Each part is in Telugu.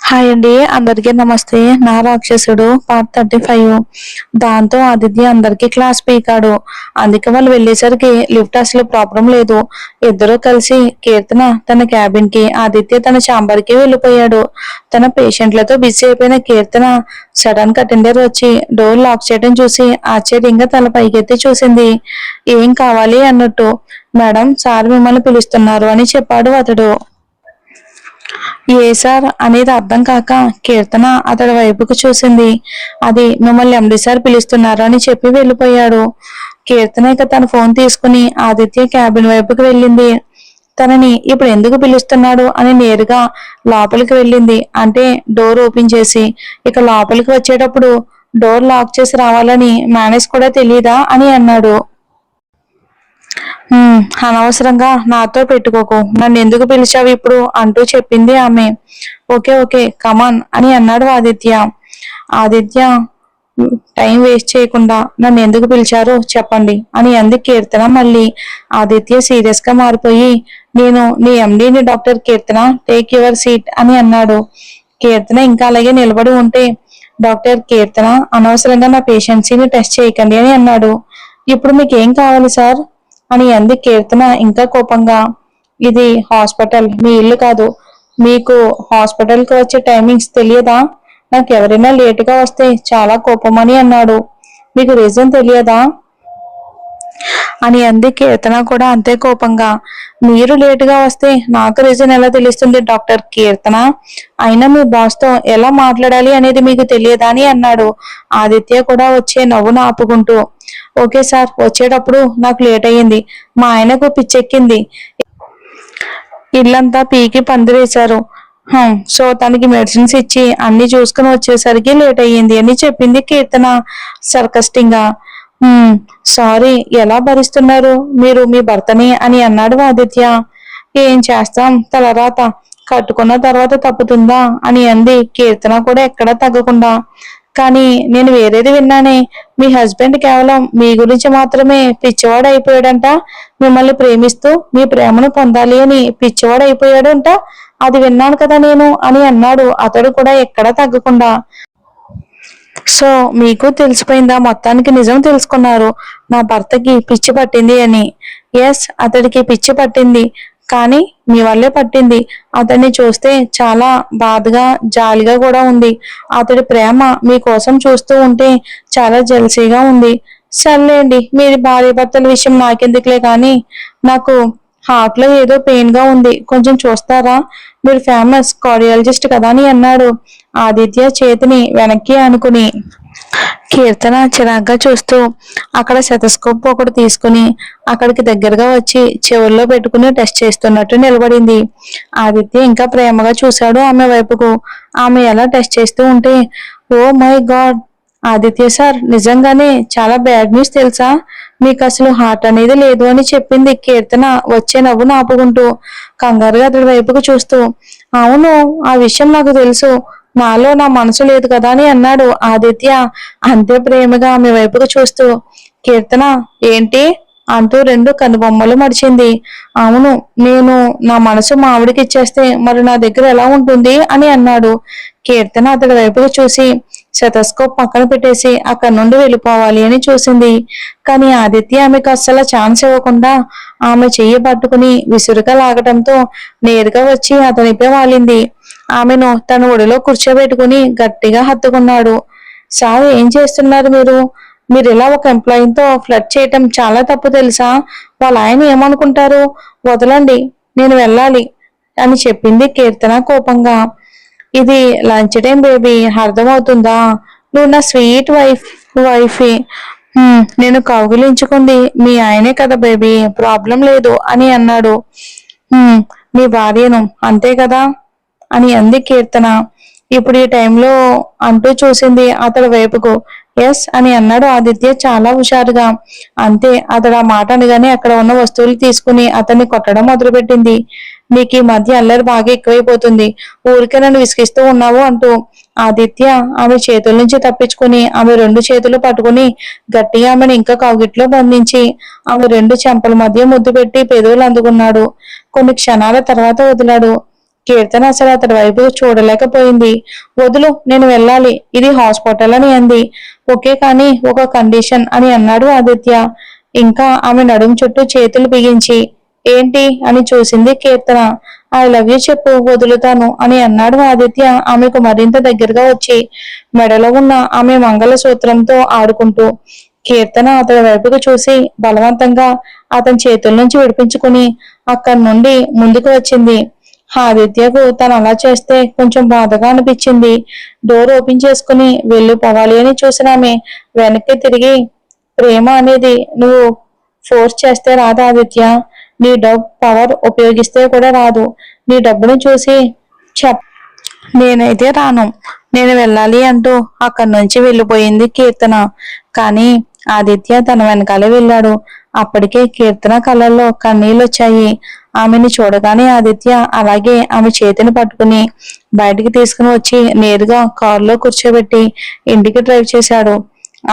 హాయ్ అండి, అందరికీ నమస్తే. నా రాక్షసుడు పార్ట్ 35. దాంతో ఆదిత్య అందరికి క్లాస్ పీకాడు. అందుకే వాళ్ళు వెళ్ళేసరికి లిఫ్ట్ అసలు ప్రాబ్లం లేదు. ఇద్దరు కలిసి కీర్తన తన క్యాబిన్ కి, ఆదిత్య తన ఛాంబర్ కి వెళ్ళిపోయాడు. తన పేషెంట్లతో బిజీ అయిపోయిన కీర్తన సడన్ గా అటెండర్ వచ్చి డోర్ లాక్ చేయడం చూసి ఆశ్చర్యంగా తల పైకెత్తి చూసింది. ఏం కావాలి అన్నట్టు. మేడం, సార్ మిమ్మల్ని పిలుస్తున్నారు అని చెప్పాడు అతడు. ఏ సార్ అనేది అర్థం కాక కీర్తన అతడి వైపుకు చూసింది. అది మిమ్మల్ని ఎండి సార్ పిలుస్తున్నారు అని చెప్పి వెళ్ళిపోయాడు. కీర్తన ఇక తన ఫోన్ తీసుకుని ఆదిత్య క్యాబిన్ వైపుకి వెళ్ళింది. తనని ఇప్పుడు ఎందుకు పిలుస్తున్నాడు అని నేరుగా లోపలికి వెళ్ళింది. అంటే డోర్ ఓపెన్ చేసి ఇక లోపలికి వచ్చేటప్పుడు డోర్ లాక్ చేసి రావాలని మేనేజ్ కూడా తెలియదా అని అన్నాడు. అనవసరంగా నాతో పెట్టుకోకు, నన్ను ఎందుకు పిలిచావు ఇప్పుడు అంటూ చెప్పింది ఆమె. ఓకే ఓకే కమాన్ అని అన్నాడు ఆదిత్య. ఆదిత్య టైం వేస్ట్ చేయకుండా నన్ను ఎందుకు పిలిచారో చెప్పండి అని అంది కీర్తన మళ్ళీ. ఆదిత్య సీరియస్ గా మారిపోయి, నేను నీ ఎండీని doctor Keerthana, take your seat అని అన్నాడు. కీర్తన ఇంకా అలాగే నిలబడి ఉంటే, డాక్టర్ కీర్తన, అనవసరంగా నా పేషెన్సీని టెస్ట్ చేయకండి అని అన్నాడు. ఇప్పుడు మీకేం కావాలి సార్ అని అంది కీర్తన ఇంకా కోపంగా. ఇది హాస్పిటల్, మీ ఇల్లు కాదు. మీకు హాస్పిటల్ కి వచ్చే టైమింగ్స్ తెలియదా? నాకు ఎవరైనా లేటుగా వస్తే చాలా కోపం అని అన్నాడు. మీకు రీజన్ తెలియదా అని అంది కీర్తన కూడా అంతే కోపంగా. మీరు లేటుగా వస్తే నాకు రీజన్ ఎలా తెలుస్తుంది డాక్టర్ కీర్తన? అయినా మీ బాస్ తో ఎలా మాట్లాడాలి అనేది మీకు తెలియదా అని అన్నాడు. ఆదిత్య కూడా వచ్చే నవ్వును ఆపుకుంటూ, ఓకే సార్, వచ్చేటప్పుడు నాకు లేట్ అయ్యింది. మా ఆయనకు పిచ్చెక్కింది, ఇల్లంతా పీకి పందిరేశారు. సో తనకి మెడిసిన్స్ ఇచ్చి అన్ని చూసుకుని వచ్చేసరికి లేట్ అయ్యింది అని చెప్పింది కీర్తన సర్కస్టింగ్ గా. సారీ, ఎలా భరిస్తున్నారు మీరు మీ భర్తని అని అన్నాడు ఆదిత్య. ఏం చేస్తాం, తలరాత, కట్టుకున్న తర్వాత తప్పుతుందా అని అంది కీర్తన కూడా ఎక్కడా తగ్గకుండా. కానీ నేను వేరేది విన్నానే, మీ హస్బెండ్ కేవలం మీ గురించి మాత్రమే పిచ్చివాడు అయిపోయాడంట, మిమ్మల్ని ప్రేమిస్తూ మీ ప్రేమను పొందాలి అని పిచ్చివాడు అయిపోయాడంట, అది విన్నాను కదా నేను అని అన్నాడు అతడు కూడా ఎక్కడా తగ్గకుండా. సో మీకు తెలిసిపోయిందా? మొత్తానికి నిజం తెలుసుకున్నారు, నా భర్తకి పిచ్చి పట్టింది అని. ఎస్, అతడికి పిచ్చి పట్టింది, కానీ మీ వల్లే పట్టింది. అతన్ని చూస్తే చాలా బాధగా జాలిగా కూడా ఉంది. అతడి ప్రేమ మీకోసం చూస్తూ ఉంటే చాలా జెల్సీగా ఉంది. సర్లేండి, మీరు భార్య భర్తల విషయం నాకెందుకులే, కానీ నాకు హార్ట్ లో ఏదో పెయిన్ గా ఉంది, కొంచెం చూస్తారా? మీరు ఫేమస్ కార్డియాలజిస్ట్ కదా అని అన్నాడు ఆదిత్య చేతిని వెనక్కి అనుకుని. కీర్తన చిరాగ్గా చూస్తూ అక్కడ సెతస్కోప్ ఒకటి తీసుకుని అక్కడికి దగ్గరగా వచ్చి చెవుల్లో పెట్టుకుని టెస్ట్ చేస్తున్నట్టు నిలబడింది. ఆదిత్య ఇంకా ప్రేమగా చూశాడు ఆమె వైపుకు. ఆమె ఎలా టెస్ట్ చేస్తూ ఉంటే, oh my god Aditya sir, నిజంగానే చాలా బ్యాడ్ న్యూస్ తెలుసా? మీకు అసలు హార్ట్ అనేది లేదు అని చెప్పింది కీర్తన వచ్చే నవ్వును ఆపుకుంటూ, కంగారుగా అతడి వైపుకు చూస్తూ. అవును, ఆ విషయం నాకు తెలుసు, నాలో నా మనసు లేదు కదా అని అన్నాడు ఆదిత్య అంతే ప్రేమగా ఆమె వైపుకు చూస్తూ. కీర్తన ఏంటి అంటూ రెండు కనుబొమ్మలు మడిచింది. అవును, నేను నా మనసు మా ఆవిడికి ఇచ్చేస్తే మరి నా దగ్గర ఎలా ఉంటుంది అని అన్నాడు. కీర్తన అతడి వైపుకు చూసి సెతస్కోప్ పక్కన పెట్టేసి అక్కడి నుండి వెళ్ళిపోవాలి అని చూసింది. కానీ ఆదిత్య ఆమెకు అస్సలు ఛాన్స్ ఇవ్వకుండా ఆమె చెయ్యి పట్టుకుని విసురుగా లాగటంతో నేరుగా వచ్చి అతనిపై వాలింది. ఆమెను తన ఒడిలో కూర్చోబెట్టుకుని గట్టిగా హత్తుకున్నాడు. సార్, ఏం చేస్తున్నారు మీరు? మీరు ఇలా ఒక ఎంప్లాయీతో ఫ్లర్ట్ చేయటం చాలా తప్పు తెలుసా? వాళ్ళ ఆయన ఏమనుకుంటారు? వదలండి, నేను వెళ్ళాలి అని చెప్పింది కీర్తన కోపంగా. ఇది లంచ్ టైం బేబీ, అర్థమవుతుందా? నువ్వు నా స్వీట్ వైఫీ. నేను కౌగిలించుకుంది మీ ఆయనే కదా బేబీ, ప్రాబ్లం లేదు అని అన్నాడు. నీ భార్యను, అంతే కదా అని అంది కీర్తన ఇప్పుడు ఈ టైంలో అంటూ చూసింది అతడి వైపుకు. ఎస్ అని అన్నాడు ఆదిత్య చాలా హుషారుగా. అంతే, అతడు ఆ మాట అనగానే అక్కడ ఉన్న వస్తువులు తీసుకుని అతన్ని కొట్టడం మొదలుపెట్టింది. నీకు ఈ మధ్య అల్లరి బాగా ఎక్కువైపోతుంది, ఊరికే నన్ను విసిగిస్తూ ఉన్నావు అంటూ ఆదిత్య ఆమె చేతుల నుంచి తప్పించుకుని ఆమె రెండు చేతులు పట్టుకుని గట్టిగా ఆమెను ఇంకా కౌగిట్లో బంధించి ఆమె రెండు చెంపల మధ్య ముద్దు పెట్టి పెదవులు అందుకున్నాడు. కొన్ని క్షణాల తర్వాత వదిలాడు. కీర్తన అసలు అతడి వైపు చూడలేకపోయింది. వదులు, నేను వెళ్ళాలి, ఇది హాస్పిటల్ అని అంది. ఓకే, కానీ ఒక కండిషన్ అని అన్నాడు ఆదిత్య. ఇంకా ఆమె నడుం చుట్టూ చేతులు బిగించి. ఏంటి అని చూసింది కీర్తన. ఐ లవ్ యూ చెప్పు, వదులుతాను అని అన్నాడు ఆదిత్య ఆమెకు మరింత దగ్గరగా వచ్చి, మెడలో ఉన్న ఆమె మంగళ సూత్రంతో ఆడుకుంటూ. కీర్తన అతడి వైపుకు చూసి బలవంతంగా అతని చేతుల నుంచి విడిపించుకుని అక్కడి నుండి ముందుకు వచ్చింది. ఆదిత్యకు తను అలా చేస్తే కొంచెం బాధగా అనిపించింది. డోర్ ఓపెన్ చేసుకుని వెళ్ళిపోవాలి అని చూసిన ఆమె వెనక్కి తిరిగి, ప్రేమ అనేది నువ్వు ఫోర్స్ చేస్తే రాదు ఆదిత్య, నీ డబ్బు పవర్ ఉపయోగిస్తే కూడా రాదు. నీ డబ్బును చూసి చెప్, నేనైతే రాను, నేను వెళ్ళాలి అంటూ అక్కడి నుంచి వెళ్ళిపోయింది కీర్తన. కానీ ఆదిత్య తన వెనకాలే వెళ్ళాడు. అప్పటికే కీర్తన కళ్ళల్లో కన్నీళ్ళు వచ్చాయి. ఆమెను చూడగానే ఆదిత్య అలాగే ఆమె చేతిని పట్టుకుని బయటికి తీసుకుని వచ్చి నేరుగా కారులో కూర్చోబెట్టి ఇంటికి డ్రైవ్ చేశాడు.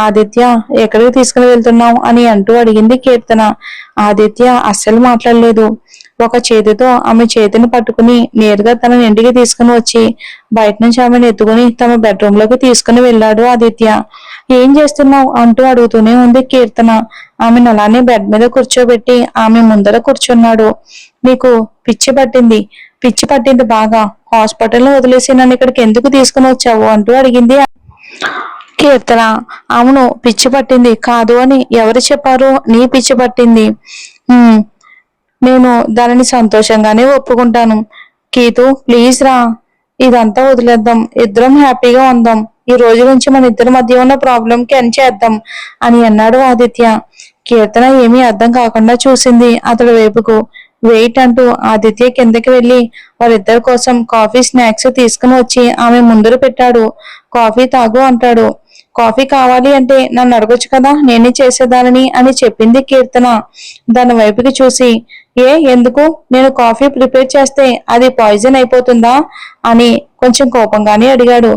ఆదిత్య, ఎక్కడికి తీసుకుని వెళ్తున్నావు అని అంటూ అడిగింది కీర్తన. ఆదిత్య అస్సలు మాట్లాడలేదు. ఒక చేతితో ఆమె చేతిని పట్టుకుని నేరుగా తనని ఇంటికి తీసుకుని వచ్చి బయట నుంచి ఆమెను ఎత్తుకుని తమ బెడ్రూమ్ లోకి తీసుకుని వెళ్ళాడు ఆదిత్య. ఏం చేస్తున్నావు అంటూ అడుగుతూనే ఉంది కీర్తన. ఆమెను అలానే బెడ్ మీద కూర్చోబెట్టి ఆమె ముందర కూర్చున్నాడు. నీకు పిచ్చి పట్టింది, పిచ్చి పట్టింది బాగా. హాస్పిటల్లో వదిలేసి నన్ను ఇక్కడికి ఎందుకు తీసుకుని వచ్చావు అంటూ అడిగింది కీర్తన. అవును, పిచ్చి పట్టింది కాదు అని ఎవరు చెప్పారు? నీ పిచ్చి పట్టింది. నేను దానిని సంతోషంగానే ఒప్పుకుంటాను. కీతు, ప్లీజ్ రా, ఇదంతా వదిలేద్దాం, ఇద్దరం హ్యాపీగా ఉందాం, ఈ రోజు నుంచి మన ఇద్దరి మధ్య ఉన్న ప్రాబ్లం కి ఎండ్ చేద్దాం అని అన్నాడు ఆదిత్య. కీర్తన ఏమీ అర్థం కాకుండా చూసింది అతడి వైపుకు. వెయిట్ అంటూ ఆదిత్య కిందకి వెళ్లి వారిద్దరి కోసం కాఫీ స్నాక్స్ తీసుకుని వచ్చి ఆమె ముందర పెట్టాడు. కాఫీ తాగు అంటాడు. కాఫీ కావాలి అంటే నన్ను అడగొచ్చు కదా, నేనే చేసేదానని అని చెప్పింది కీర్తన దాని వైపుకి చూసి. ఎందుకు? నేను కాఫీ ప్రిపేర్ చేస్తే అది పాయిజన్ అయిపోతుందా అని కొంచెం కోపంగానే అడిగాడు.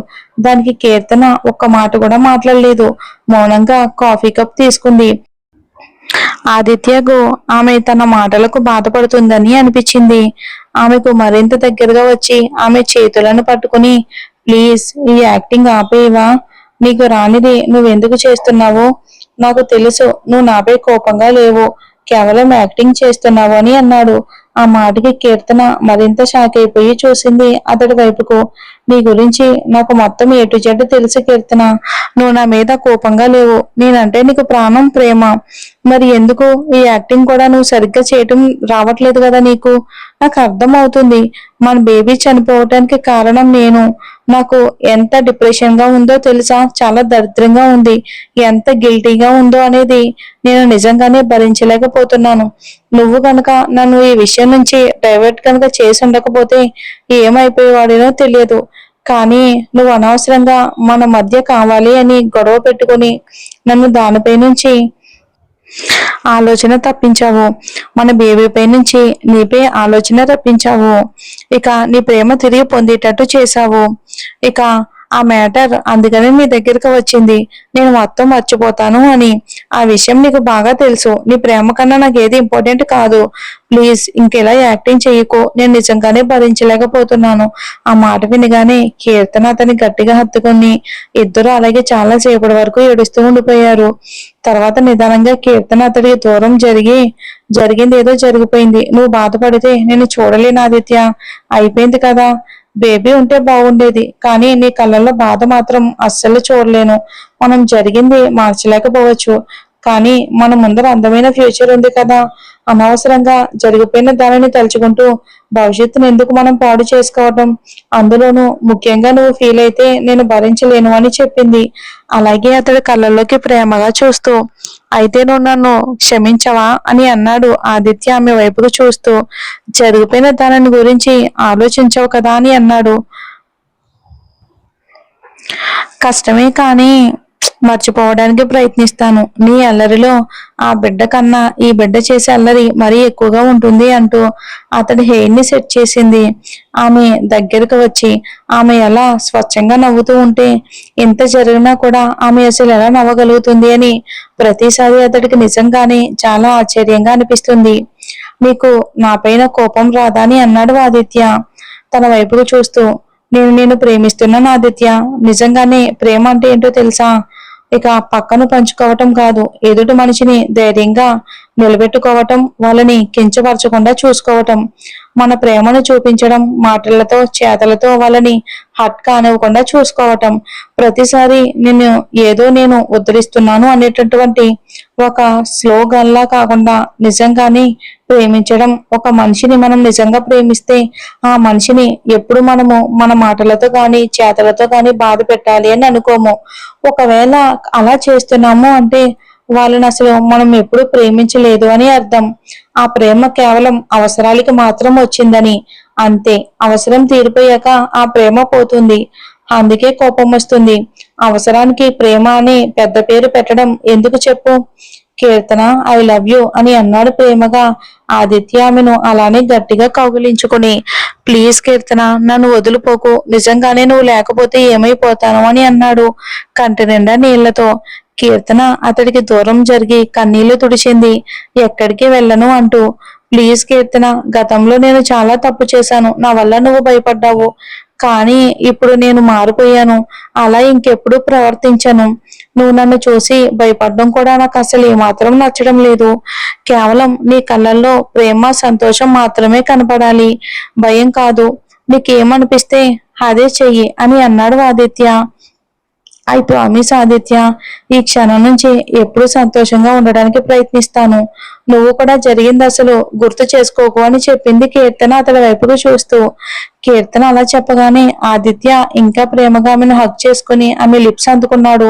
దానికి కీర్తన ఒక్క మాట కూడా మాట్లాడలేదు. మౌనంగా కాఫీ కప్ తీసుకుంది. ఆదిత్యకు ఆమె తన మాటలకు బాధపడుతుందని అనిపించింది. ఆమెకు మరింత దగ్గరగా వచ్చి ఆమె చేతులను పట్టుకుని, ప్లీజ్ ఈ యాక్టింగ్ ఆపేవా? నీకు రానిది నువ్వెందుకు చేస్తున్నావు? నాకు తెలుసు నువ్వు నాపై కోపంగా లేవు, కేవలం యాక్టింగ్ చేస్తున్నావు అని అన్నాడు. ఆ మాటకి కీర్తన మరింత షాక్ అయిపోయి చూసింది అతడి వైపుకు. నీ గురించి నాకు మొత్తం ఏ టు జెడ్ తెలుసు కీర్తన. నువ్వు నా మీద కోపంగా లేవు, నేనంటే నీకు ప్రాణం, ప్రేమ. మరి ఎందుకు ఈ యాక్టింగ్ కూడా నువ్వు సరిగ్గా చేయటం రావట్లేదు కదా నీకు? నాకు అర్థం అవుతుంది. మన బేబీ చనిపోవటానికి కారణం నేను. నాకు ఎంత డిప్రెషన్ గా ఉందో తెలుసా? చాలా దరిద్రంగా ఉంది. ఎంత గిల్టీగా ఉందో అనేది నేను నిజంగానే భరించలేకపోతున్నాను. నువ్వు కనుక నన్ను ఈ విషయం నుంచి డైవర్ట్ కనుక చేసి ఉండకపోతే ఏమైపోయేవాడినో తెలియదు. కానీ నువ్వు అనవసరంగా మన మధ్య కావాలి అని గొడవ పెట్టుకుని నన్ను దానిపై నుంచి ఆలోచన తప్పించావు. మన బేబీపై నుంచి నీపై ఆలోచన రప్పించావు. ఇక నీ ప్రేమ తిరిగి పొందేటట్టు చేశావు. ఇక ఆ మ్యాటర్ అందుకని నీ దగ్గరికి వచ్చింది. నేను మొత్తం మర్చిపోతాను అని. ఆ విషయం నీకు బాగా తెలుసు. నీ ప్రేమ కన్నా నాకు ఏది ఇంపార్టెంట్ కాదు. ప్లీజ్ ఇంకెలా యాక్టింగ్ చెయ్యకు, నేను నిజంగానే భరించలేకపోతున్నాను. ఆ మాట వినగానే కీర్తన అతని గట్టిగా హత్తుకుని ఇద్దరు అలాగే చాలా సేపటి వరకు ఏడుస్తూ ఉండిపోయారు. తర్వాత నిదానంగా కీర్తన అతడికి దూరం జరిగింది ఏదో జరిగిపోయింది. నువ్వు బాధపడితే నేను చూడలేను ఆదిత్య, అయిపోయింది కదా. బేబీ ఉంటే బాగుండేది, కానీ నీ కళ్ళల్లో బాధ మాత్రం అస్సలు చూడలేను. మనం జరిగింది మార్చలేకపోవచ్చు, కానీ మన ముందర అందమైన ఫ్యూచర్ ఉంది కదా. అనవసరంగా జరిగిపోయిన దానిని తలుచుకుంటూ భవిష్యత్తును ఎందుకు మనం పాడు చేసుకోవడం? అందులోనూ ముఖ్యంగా నువ్వు ఫీల్ అయితే నేను భరించలేను అని చెప్పింది. అలాగే అతడి కళ్ళల్లోకి ప్రేమగా చూస్తూ, అయితే నువ్వు నన్ను క్షమించవా అని అన్నాడు ఆదిత్య ఆమె వైపుకు చూస్తూ. జరిగిపోయిన దానిని గురించి ఆలోచించవు కదా అని అన్నాడు. కష్టమే, కానీ మర్చిపోవడానికి ప్రయత్నిస్తాను. నీ అల్లరిలో ఆ బిడ్డ కన్నా ఈ బిడ్డ చేసే అల్లరి మరీ ఎక్కువగా ఉంటుంది అంటూ అతడి హెయిర్ ని సెట్ చేసింది. ఆమె దగ్గరకు వచ్చి ఆమె ఎలా స్వచ్ఛంగా నవ్వుతూ ఉంటే ఎంత జరిగినా కూడా ఆమె అసలు ఎలా నవ్వగలుగుతుంది అని ప్రతిసారి అతడికి నిజంగానే చాలా ఆశ్చర్యంగా అనిపిస్తుంది. నీకు నాపైన కోపం రాదా అని అన్నాడు ఆదిత్య. తన వైపుకు చూస్తూ, నేను ప్రేమిస్తున్నాను ఆదిత్య. నిజంగానే ప్రేమ అంటే ఏంటో తెలుసా? ఇక పక్కను పంచుకోవటం కాదు, ఎదుటి మనిషిని ధైర్యంగా నిలబెట్టుకోవటం, వాళ్ళని కించపరచకుండా చూసుకోవటం, మన ప్రేమను చూపించడం, మాటలతో చేతలతో వాళ్ళని హట్ కానివ్వకుండా చూసుకోవటం, ప్రతిసారి నేను ఉద్ధరిస్తున్నాను అనేటటువంటి ఒక స్లోగన్ లా కాకుండా నిజంగానే ప్రేమించడం. ఒక మనిషిని మనం నిజంగా ప్రేమిస్తే ఆ మనిషిని ఎప్పుడు మనము మన మాటలతో గాని చేతలతో గాని బాధ పెట్టాలి అని అనుకోము. ఒకవేళ అలా చేస్తున్నాము అంటే వాళ్ళని అసలు మనం ఎప్పుడు ప్రేమించలేదు అని అర్థం. ఆ ప్రేమ కేవలం అవసరాలకి మాత్రం వచ్చిందని, అంతే. అవసరం తీరిపోయాక ఆ ప్రేమ పోతుంది. అందుకే కోపం వస్తుంది. అవసరానికి ప్రేమ అని పెద్ద పేరు పెట్టడం ఎందుకు చెప్పు? కీర్తన, ఐ లవ్ యూ అని అన్నాడు ప్రేమగా. ఆదిత్య ఆమెను అలానే గట్టిగా కౌగిలించుకుని, ప్లీజ్ కీర్తన, నన్ను వదిలిపోకు, నిజంగానే నువ్వు లేకపోతే ఏమైపోతాను అని అన్నాడు కంటి నిండా నీళ్లతో. కీర్తన అతడికి దూరం జరిగి కన్నీళ్లు తుడిచింది. ఎక్కడికి వెళ్ళను అంటూ. ప్లీజ్ కీర్తన, గతంలో నేను చాలా తప్పు చేశాను, నా వల్ల నువ్వు భయపడ్డావు. కానీ ఇప్పుడు నేను మారిపోయాను, అలా ఇంకెప్పుడు ప్రవర్తించను. నువ్వు నన్ను చూసి భయపడడం కూడా నాకు అసలు ఏమాత్రం నచ్చడం లేదు. కేవలం నీ కళ్ళల్లో ప్రేమ, సంతోషం మాత్రమే కనపడాలి, భయం కాదు. నీకేమనిపిస్తే అదే చెయ్యి అని అన్నాడు ఆదిత్య. ఐ ప్రామిస్ ఆదిత్య, ఈ క్షణం నుంచి ఎప్పుడు సంతోషంగా ఉండడానికి ప్రయత్నిస్తాను. నువ్వు కూడా జరిగింది అసలు గుర్తు చేసుకోకు అని చెప్పింది కీర్తన అతడి వైపుకు చూస్తూ. కీర్తన అలా చెప్పగానే ఆదిత్య ఇంకా ప్రేమగా ఆమెను హగ్ చేసుకుని ఆమె లిప్స్ అందుకున్నాడు.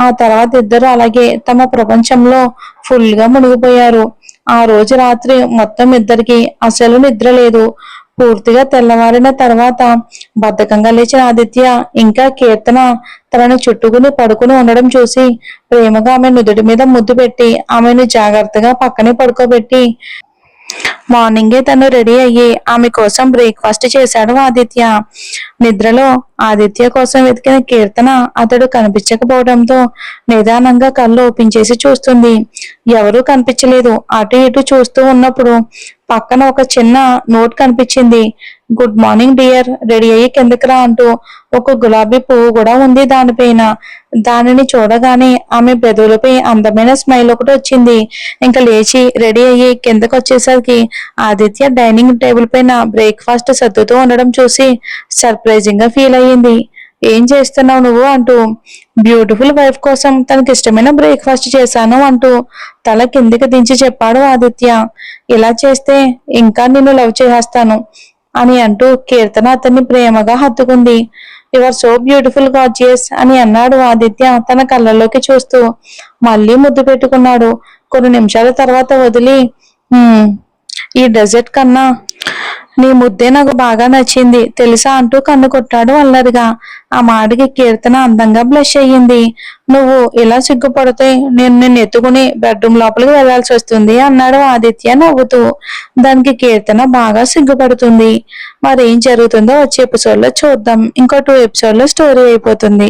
ఆ తర్వాత ఇద్దరు అలాగే తమ ప్రపంచంలో ఫుల్ గా మునిగిపోయారు. ఆ రోజు రాత్రి మొత్తం ఇద్దరికి అసలు నిద్ర లేదు. పూర్తిగా తెల్లవారిన తర్వాత బద్ధకంగా లేచిన ఆదిత్య ఇంకా కీర్తన తనను చుట్టుకుని పడుకుని ఉండడం చూసి ప్రేమగా ఆమె నుదుటి మీద ముద్దు పెట్టి ఆమెను జాగ్రత్తగా పక్కనే పడుకోబెట్టి మార్నింగే తను రెడీ అయ్యి ఆమె కోసం బ్రేక్ఫాస్ట్ చేశాడు ఆదిత్య. నిద్రలో ఆదిత్య కోసం వెతికిన కీర్తన అతడు కనిపించకపోవడంతో నిదానంగా కళ్ళు ఓపెన్ చేసి చూస్తుంది. ఎవరూ కనిపించలేదు. అటు ఇటు చూస్తూ ఉన్నప్పుడు పక్కన ఒక చిన్న నోట్ కనిపించింది. గుడ్ మార్నింగ్ డియర్, రెడీ అయ్యి కిందకి రా అంటూ ఒక గులాబీ పువ్వు కూడా ఉంది దానిపైన. దానిని చూడగానే ఆమె పెదవులపై అందమైన స్మైల్ ఒకటి వచ్చింది. ఇంకా లేచి రెడీ అయ్యి కిందకు వచ్చేసరికి ఆదిత్య డైనింగ్ టేబుల్ పైన బ్రేక్ఫాస్ట్ సర్దుతూ ఉండడం చూసి సర్ప్రైజింగ్ గా ఫీల్ అయ్యింది. ఏం చేస్తున్నావు నువ్వు అంటూ. బ్యూటిఫుల్ వైఫ్ కోసం తనకి ఇష్టమైన బ్రేక్ఫాస్ట్ చేశాను అంటూ తల కిందికి దించి చెప్పాడు ఆదిత్య. ఇలా చేస్తే ఇంకా నిన్ను లవ్ చేసేస్తాను అని అంటూ కీర్తన అతన్ని ప్రేమగా హత్తుకుంది. You are so beautiful gorgeous అని అన్నాడు ఆదిత్య తన కళ్ళల్లోకి చూస్తూ. మళ్ళీ ముద్దు పెట్టుకున్నాడు. కొన్ని నిమిషాల తర్వాత వదిలి, ఈ డెజర్ట్ కన్నా నీ ముద్దే నాకు బాగా నచ్చింది తెలుసా అంటూ కన్ను కొట్టాడు అల్లరిగా. ఆ మాటకి కీర్తన అందంగా బ్లష్ అయ్యింది. నువ్వు ఇలా సిగ్గుపడితే నేను నిన్ను ఎత్తుకుని బెడ్రూమ్ లోపలికి వెళ్లాల్సి వస్తుంది అన్నాడు ఆదిత్య నవ్వుతూ. దానికి కీర్తన బాగా సిగ్గుపడుతుంది. మరేం జరుగుతుందో వచ్చే ఎపిసోడ్ లో చూద్దాం. ఇంకో 2 ఎపిసోడ్ లో స్టోరీ అయిపోతుంది.